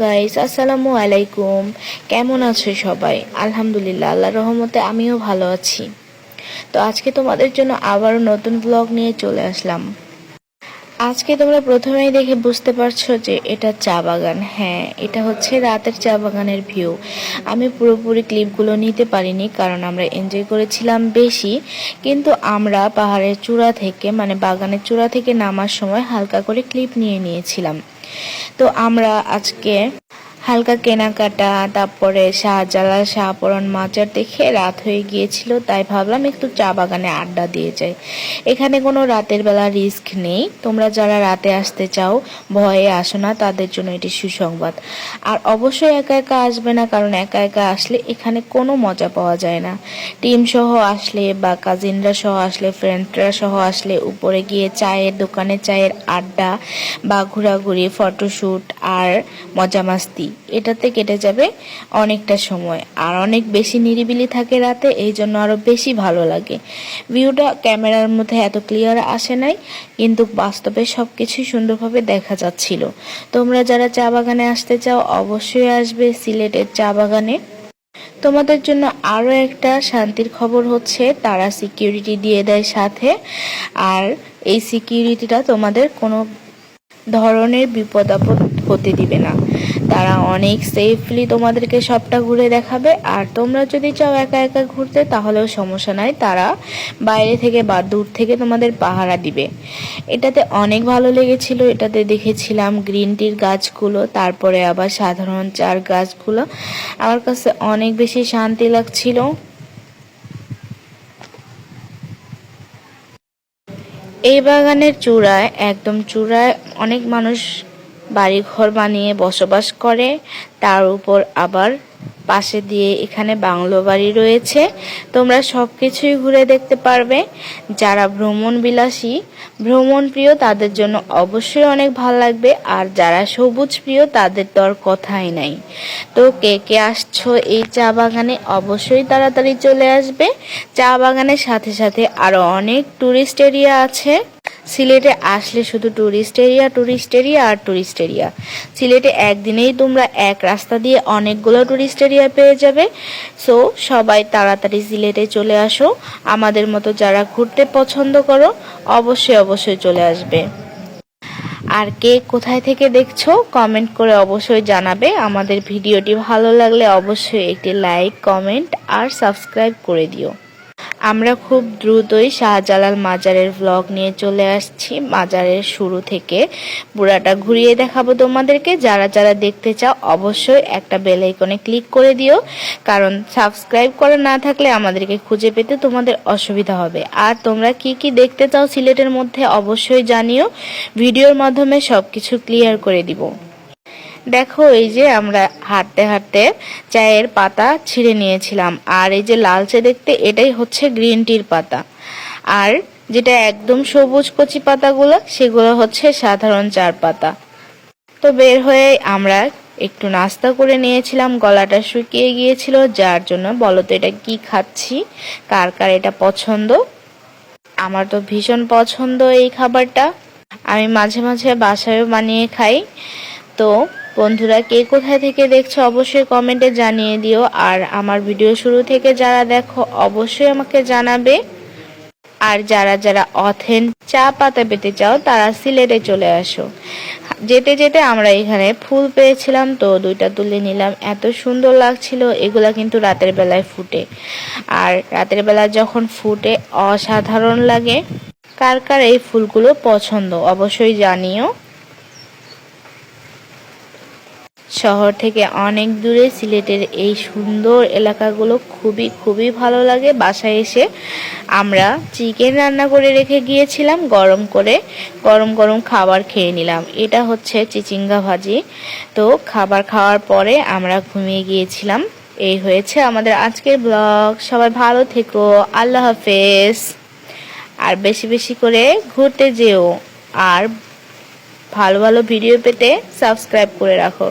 Guys, আসসালামু আলাইকুম। কেমন আছো সবাই? আলহামদুলিল্লাহ, আল্লাহর রহমতে আমিও ভালো আছি। তো আজকে তোমাদের জন্য আবারও নতুন ব্লগ নিয়ে চলে আসলাম। আজকে তোমরা প্রথমেই দেখে বুঝতে পারছো যে এটা চা বাগান। হ্যাঁ, এটা হচ্ছে রাতের চা বাগানের ভিউ। আমি পুরোপুরি ক্লিপগুলো নিতে পারিনি কারণ আমরা এনজয় করেছিলাম বেশি, কিন্তু আমরা পাহাড়ের চূড়া থেকে মানে বাগানের চূড়া থেকে নামার সময় হালকা করে ক্লিপ নিয়ে নিয়েছিলাম। তো আমরা আজকে হালকা কেনাকাটা, তারপরে শাহজালাল শাহপরান মাজার দেখে রাত হয়ে গিয়েছিল, তাই ভাবলাম একটু চা বাগানে আড্ডা দিয়ে যাই। এখানে কোনো রাতের বেলা রিস্ক নেই। তোমরা যারা রাতে আসতে চাও, ভয়ে আসো না, তাদের জন্য এটি সুসংবাদ। আর অবশ্যই একা একা আসবে না, কারণ একা একা আসলে এখানে কোনো মজা পাওয়া যায় না। টিম সহ আসলে বা কাজিনরা সহ আসলে, ফ্রেন্ডরা সহ আসলে উপরে গিয়ে চায়ের দোকানে চায়ের আড্ডা বা ঘোরাঘুরি, ফটোশ্যুট আর মজা মাস্তি, এটাতে কেটে যাবে অনেকটা সময়। আর অনেক বেশি নিরিবিলি থাকে রাতে, এই জন্য আরো বেশি ভালো লাগে। ভিউটা ক্যামেরার মধ্যে এত ক্লিয়ার আসে নাই, কিন্তু বাস্তবে সবকিছুই সুন্দরভাবে দেখা যাচ্ছিল। তোমরা যারা চা বাগানে আসতে চাও অবশ্যই আসবে সিলেটের চা বাগানে। তোমাদের জন্য আরো একটা শান্তির খবর হচ্ছে, তারা সিকিউরিটি দিয়ে দেয় সাথে। আর এই সিকিউরিটিটা তোমাদের কোনো ধরনের বিপদ আপদ হতে দিবে না। তারা অনেক সেফলি তোমাদেরকে সবটা ঘুরে দেখাবে। আর তোমরা যদি চাও একা একা ঘুরতে, তাহলেও সমস্যা নাই, তারা বাইরে থেকে বা দূর থেকে তোমাদের পাহারা দিবে। এটাতে অনেক ভালো লেগেছিল। এটাতে দেখেছিলাম গ্রিন টির গাছগুলো, তারপরে আবার সাধারণ চার গাছগুলো। আমার কাছে অনেক বেশি শান্তি লাগছিল। এই বাগানের চূড়ায়, একদম চূড়ায় অনেক মানুষ বাড়িঘর বানিয়ে বসবাস করে। তার উপর আবার পাশে দিয়ে এখানে বাংলো বাড়ি রয়েছে। তোমরা সবকিছুই ঘুরে দেখতে পারবে। যারা ভ্রমণ বিলাসী, ভ্রমণ প্রিয়, তাদের জন্য অবশ্যই অনেক ভালো লাগবে। আর যারা সবুজ প্রিয়, তাদের তো আর কথাই নাই। তো কে কে আসছো এই চা বাগানে, অবশ্যই তাড়াতাড়ি চলে আসবে। চা বাগানের সাথে সাথে আরো অনেক টুরিস্ট এরিয়া আছে। সিলেটে আসলে শুধু টুরিস্ট এরিয়া, টুরিস্ট এরিয়া আর টুরিস্ট এরিয়া। সিলেটে একদিনেই তোমরা এক রাস্তা দিয়ে অনেকগুলো টুরিস্ট এরিয়া পেয়ে যাবে। সো সবাই তাড়াতাড়ি সিলেটে চলে আসো। আমাদের মতো যারা ঘুরতে পছন্দ করো, অবশ্যই অবশ্যই চলে আসবে। আর কে কোথায় থেকে দেখছো কমেন্ট করে অবশ্যই জানাবে। আমাদের ভিডিওটি ভালো লাগলে অবশ্যই একটি লাইক, কমেন্ট আর সাবস্ক্রাইব করে দিও। আমরা খুব দ্রুতই শাহজালাল মাজারের ভ্লগ নিয়ে চলে আসছি। মাজারের শুরু থেকে পুরাটা ঘুরিয়ে দেখাবো তোমাদেরকে। যারা যারা দেখতে চাও অবশ্যই একটা বেল আইকনে ক্লিক করে দিও, কারণ সাবস্ক্রাইব করা না থাকলে আমাদেরকে খুঁজে পেতে তোমাদের অসুবিধা হবে। আর তোমরা কি কি দেখতে চাও সিলেটের মধ্যে অবশ্যই জানিও, ভিডিওর মাধ্যমে সবকিছু ক্লিয়ার করে দিব। দেখো, এই যে আমরা হাঁটতে হাঁটতে চায়ের পাতা ছিঁড়ে নিয়েছিলাম। আর এই যে লালচে দেখতে, এটাই হচ্ছে গ্রিন টির পাতা। আর যেটা একদম সবুজ কচি পাতাগুলো, সেগুলো হচ্ছে সাধারণ চার পাতা। তো বের হয়ে আমরা একটু নাস্তা করে নিয়েছিলাম। গলাটা শুকিয়ে গিয়েছিল, যার জন্য। বলো তো এটা কি খাচ্ছি, কার কার এটা পছন্দ? আমার তো ভীষণ পছন্দ এই খাবারটা। আমি মাঝে মাঝে বাসায়ও বানিয়ে খাই। তো বন্ধুরা, কে কোথায় থেকে দেখছো অবশ্যই কমেন্টে জানিয়ে দিও। আর আমার ভিডিও শুরু থেকে যারা দেখো অবশ্যই আমাকে জানাবে। আর যারা যারা চা পাতা পেতে চাও, তারা সিলেটে চলে আসো। যেতে যেতে আমরা এখানে ফুল পেয়েছিলাম, তো দুইটা তুলে নিলাম। এত সুন্দর লাগছিল। এগুলা কিন্তু রাতের বেলায় ফুটে, আর রাতের বেলা যখন ফুটে অসাধারণ লাগে। কার কার এই ফুলগুলো পছন্দ অবশ্যই জানিও। শহর থেকে অনেক দূরে সিলেটের এই সুন্দর এলাকাগুলো খুবই খুবই ভালো লাগে। বাসায় এসে আমরা চিকেন রান্না করে রেখে গিয়েছিলাম, গরম করে গরম গরম খাবার খেয়ে নিলাম। এটা হচ্ছে চিচিঙ্গা ভাজি। তো খাবার খাওয়ার পরে আমরা ঘুমিয়ে গিয়েছিলাম। এই হয়েছে আমাদের আজকের ব্লগ। সবাই ভালো থেকো, আল্লাহ হাফেজ। আর বেশি বেশি করে ঘুরতে যেও। আর ভালো ভালো ভিডিও পেতে সাবস্ক্রাইব করে রাখো।